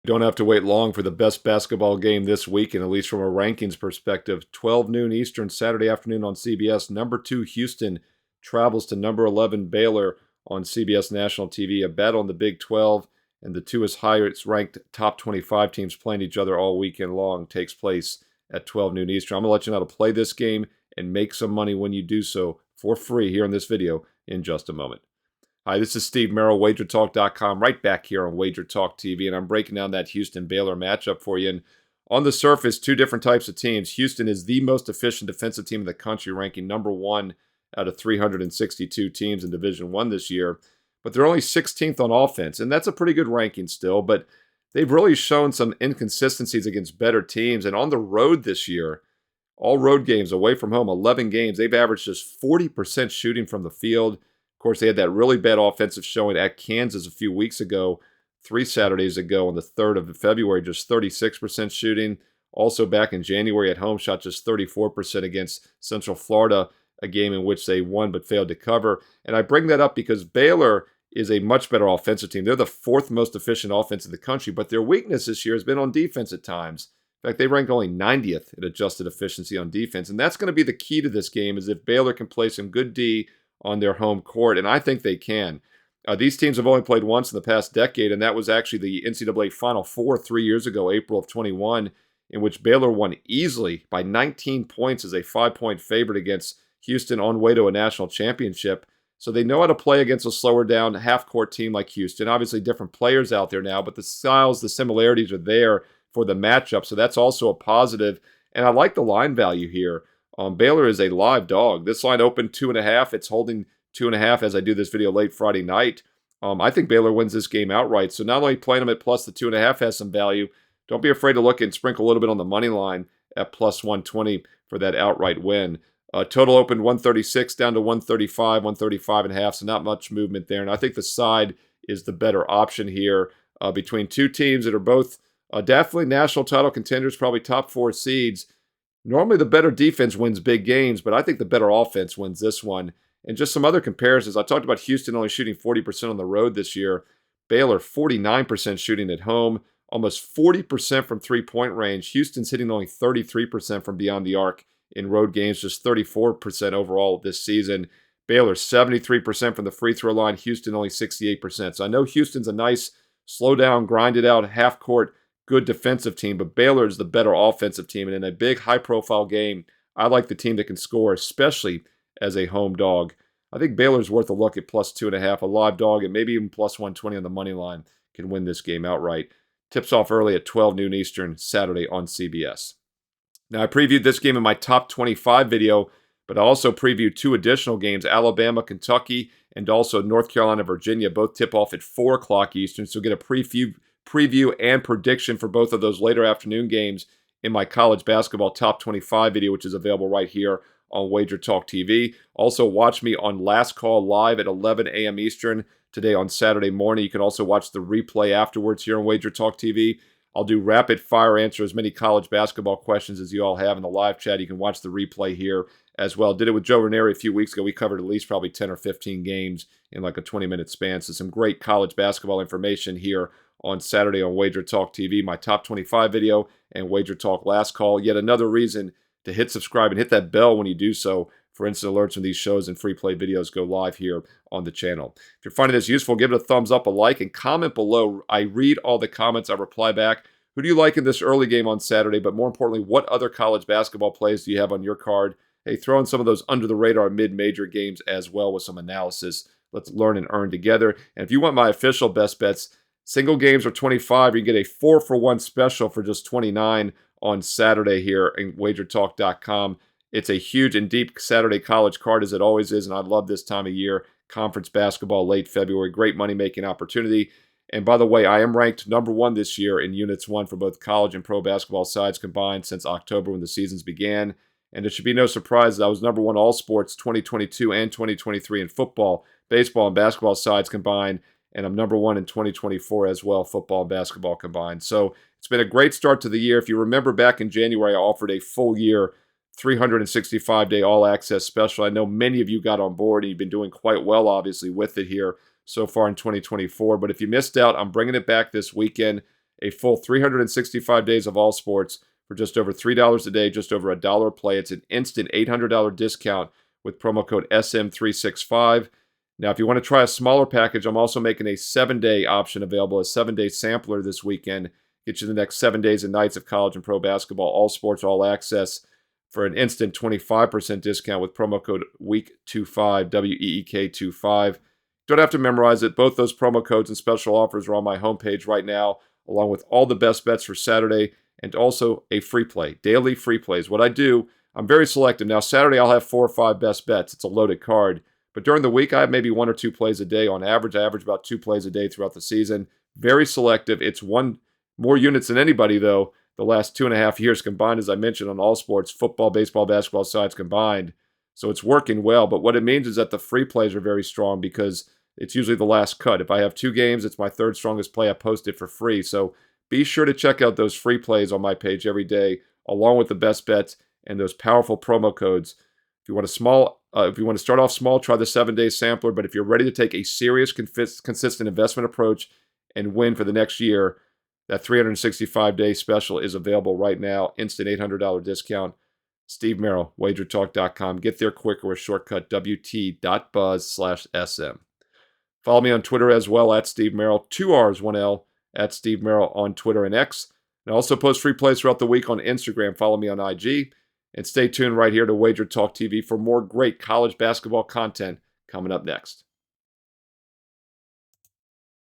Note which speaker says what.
Speaker 1: You don't have to wait long for the best basketball game this weekend, at least from a rankings perspective. 12 noon Eastern, Saturday afternoon on CBS. Number 2 Houston travels to number 11 Baylor on CBS National TV. A battle in the Big 12, and the two highest ranked top 25 teams playing each other all weekend long takes place at 12 noon Eastern. I'm going to let you know how to play this game and make some money when you do so for free here in this video in just a moment. Hi, this is Steve Merrill, WagerTalk.com, right back here on Wager Talk TV, and I'm breaking down that Houston-Baylor matchup for you. And on the surface, two different types of teams. Houston is the most efficient defensive team in the country, ranking number 1 out of 362 teams in Division I this year. But they're only 16th on offense, and that's a pretty good ranking still, but they've really shown some inconsistencies against better teams. And on the road this year, all road games away from home, 11 games, they've averaged just 40% shooting from the field. Of course, they had that really bad offensive showing at Kansas a few weeks ago, 3 Saturdays ago on the 3rd of February, just 36% shooting. Also back in January at home, shot just 34% against Central Florida, a game in which they won but failed to cover. And I bring that up because Baylor is a much better offensive team. They're the 4th most efficient offense in the country, but their weakness this year has been on defense at times. In fact, they rank only 90th at adjusted efficiency on defense. And that's going to be the key to this game, is if Baylor can play some good D on their home court, and I think they can. These teams have only played once in the past decade, and that was actually the NCAA Final Four 3 years ago, April of 21, in which Baylor won easily by 19 points as a 5-point favorite against Houston on way to a national championship. So they know how to play against a slower down half-court team like Houston. Obviously different players out there now, but the styles, the similarities are there for the matchup, so that's also a positive. And I like the line value here. Baylor is a live dog. This line opened 2.5. It's holding 2.5 as I do this video late Friday night. I think Baylor wins this game outright. So not only playing them at plus the 2.5 has some value, don't be afraid to look and sprinkle a little bit on the money line at plus 120 for that outright win. Total opened 136 down to 135, 135.5. So not much movement there. And I think the side is the better option here between two teams that are both definitely national title contenders, probably top 4 seeds. Normally, the better defense wins big games, but I think the better offense wins this one. And just some other comparisons. I talked about Houston only shooting 40% on the road this year. Baylor, 49% shooting at home, almost 40% from three-point range. Houston's hitting only 33% from beyond the arc in road games, just 34% overall this season. Baylor, 73% from the free throw line. Houston, only 68%. So I know Houston's a nice, slow down, grinded out, half-court, good defensive team, but Baylor is the better offensive team. And in a big, high-profile game, I like the team that can score, especially as a home dog. I think Baylor's worth a look at plus 2.5, a live dog, and maybe even plus 120 on the money line can win this game outright. Tips off early at 12 noon Eastern, Saturday on CBS. Now, I previewed this game in my top 25 video, but I also previewed 2 additional games, Alabama, Kentucky, and also North Carolina, Virginia. Both tip off at 4 o'clock Eastern, so get a preview and prediction for both of those later afternoon games in my college basketball top 25 video, which is available right here on Wager Talk TV. Also, watch me on Last Call live at 11 a.m. Eastern today on Saturday morning. You can also watch the replay afterwards here on Wager Talk TV. I'll do rapid fire answer as many college basketball questions as you all have in the live chat. You can watch the replay here as well. Did it with Joe Ranieri a few weeks ago. We covered at least probably 10 or 15 games in like a 20-minute span. So some great college basketball information here on Saturday on Wager Talk TV, my top 25 video, and Wager Talk Last Call. Yet another reason to hit subscribe and hit that bell when you do so for instant alerts when these shows and free play videos go live here on the channel. If you're finding this useful, give it a thumbs up, a like, and comment below. I read all the comments. I reply back. Who do you like in this early game on Saturday? But more importantly, what other college basketball plays do you have on your card? Hey, throw in some of those under-the-radar mid-major games as well with some analysis. Let's learn and earn together. And if you want my official best bets, single games are 25. You can get a 4-for-1 special for just 29 on Saturday here at wagertalk.com. It's a huge and deep Saturday college card, as it always is, and I love this time of year. Conference basketball, late February, great money-making opportunity. And by the way, I am ranked number 1 this year in Units 1 for both college and pro basketball sides combined since October when the seasons began. And it should be no surprise that I was number 1 all sports 2022 and 2023 in football, baseball, and basketball sides combined. And I'm number 1 in 2024 as well, football and basketball combined. So it's been a great start to the year. If you remember back in January, I offered a full year, 365-day all-access special. I know many of you got on board, and you've been doing quite well, obviously, with it here so far in 2024. But if you missed out, I'm bringing it back this weekend. a full 365 days of all sports for just over $3 a day, just over $1 a play. It's an instant $800 discount with promo code SM365. Now, if you want to try a smaller package, I'm also making a 7-day option available, a 7-day sampler this weekend. Get you the next 7 days and nights of college and pro basketball, all sports, all access, for an instant 25% discount with promo code WEEK25, WEEK25. Don't have to memorize it. Both those promo codes and special offers are on my homepage right now, along with all the best bets for Saturday and also a free play, daily free plays. What I do, I'm very selective. Now, Saturday I'll have 4 or 5 best bets. It's a loaded card. But during the week, I have maybe 1 or 2 plays a day. On average, I average about 2 plays a day throughout the season. Very selective. It's more units than anybody, though, the last 2.5 years combined, as I mentioned, on all sports, football, baseball, basketball sides combined. So it's working well. But what it means is that the free plays are very strong because it's usually the last cut. If I have 2 games, it's my 3rd strongest play. I post it for free. So be sure to check out those free plays on my page every day, along with the best bets and those powerful promo codes. If you want to start off small, try the 7-day sampler. But if you're ready to take a serious, consistent investment approach and win for the next year, that 365-day special is available right now. Instant $800 discount. Steve Merrill, wagertalk.com. Get there quicker with shortcut WT.buzz/SM. Follow me on Twitter as well, at Steve Merrill, 2 R's, 1 L, at Steve Merrill on Twitter and X. And I also post free plays throughout the week on Instagram. Follow me on IG. And stay tuned right here to Wager Talk TV for more great college basketball content coming up next.